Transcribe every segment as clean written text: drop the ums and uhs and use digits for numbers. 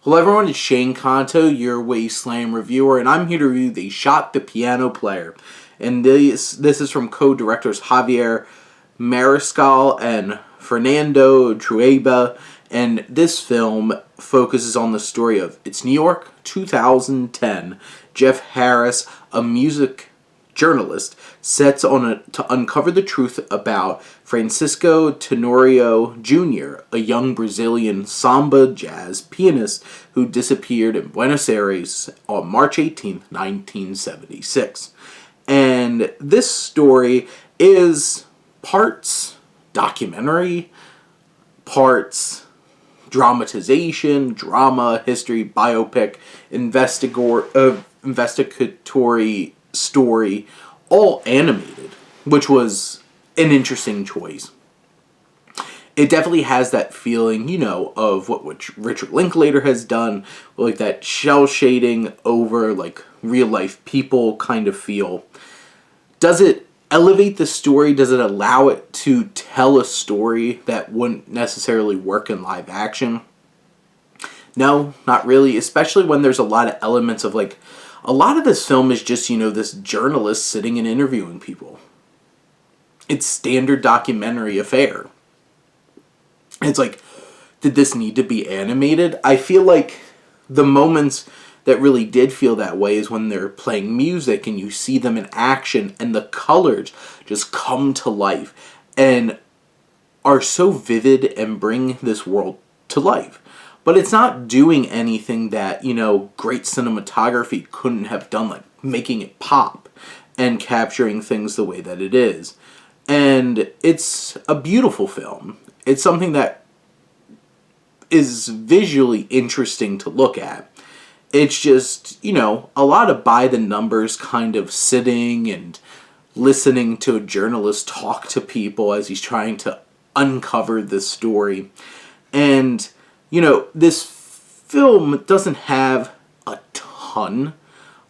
Hello everyone, it's Shane Kanto, your Wasteland reviewer, and I'm here to review They Shot the Piano Player. And this is from co-directors Javier Mariscal and Fernando Trueba, and this film focuses on the story of, it's New York, 2010. Jeff Harris, a music journalist, sets on to uncover the truth about Francisco Tenório Júnior, a young Brazilian samba-jazz pianist who disappeared in Buenos Aires on March 18, 1976. And this story is parts documentary, parts dramatization, drama, history, biopic, investigatory story, all animated, which was an interesting choice. It definitely has that feeling, of what Richard Linklater has done, like that shell shading over like real life people kind of feel. Does it elevate the story? Does it allow it to tell a story that wouldn't necessarily work in live action? No, not really, especially when there's a lot of elements of like, a lot of this film is just, this journalist sitting and interviewing people. It's standard documentary affair. It's like, did this need to be animated? I feel like the moments that really did feel that way is when they're playing music and you see them in action and the colors just come to life and are so vivid and bring this world to life. But it's not doing anything that, great cinematography couldn't have done, like making it pop and capturing things the way that it is. And it's a beautiful film. It's something that is visually interesting to look at. It's just, a lot of by-the-numbers kind of sitting and listening to a journalist talk to people as he's trying to uncover this story. And this film doesn't have a ton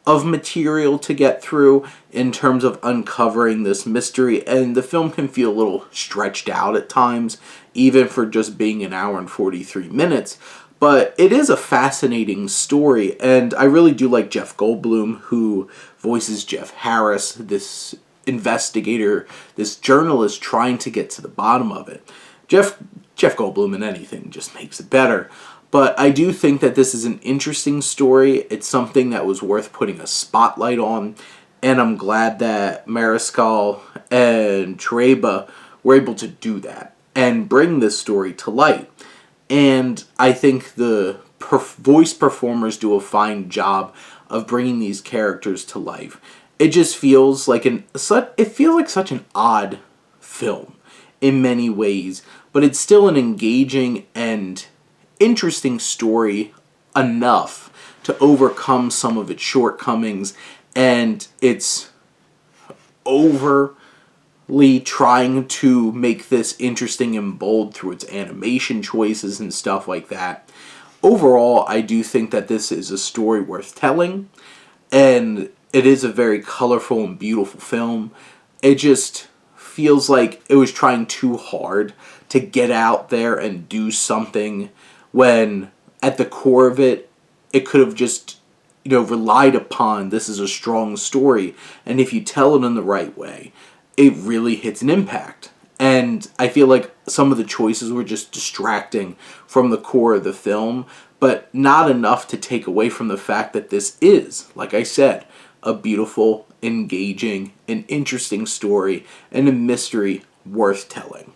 of material to get through in terms of uncovering this mystery, and the film can feel a little stretched out at times, even for just being an hour and 43 minutes. But it is a fascinating story, and I really do like Jeff Goldblum, who voices Jeff Harris, this investigator, this journalist trying to get to the bottom of it. Jeff Goldblum in anything just makes it better. But I do think that this is an interesting story. It's something that was worth putting a spotlight on. And I'm glad that Mariscal and Trueba were able to do that and bring this story to light. And I think the voice performers do a fine job of bringing these characters to life. It just feels like such an odd film in many ways, but it's still an engaging and interesting story enough to overcome some of its shortcomings, and it's overly trying to make this interesting and bold through its animation choices and stuff like that. Overall, I do think that this is a story worth telling, and it is a very colorful and beautiful film. It just feels like it was trying too hard to get out there and do something when at the core of it, it could have just, relied upon this is a strong story. And if you tell it in the right way, it really hits an impact. And I feel like some of the choices were just distracting from the core of the film, but not enough to take away from the fact that this is, like I said, a beautiful, engaging, and interesting story and a mystery worth telling.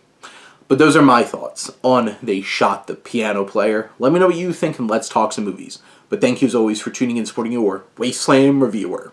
But those are my thoughts on They Shot the Piano Player. Let me know what you think and let's talk some movies. But thank you as always for tuning in and supporting your Wasteland reviewer.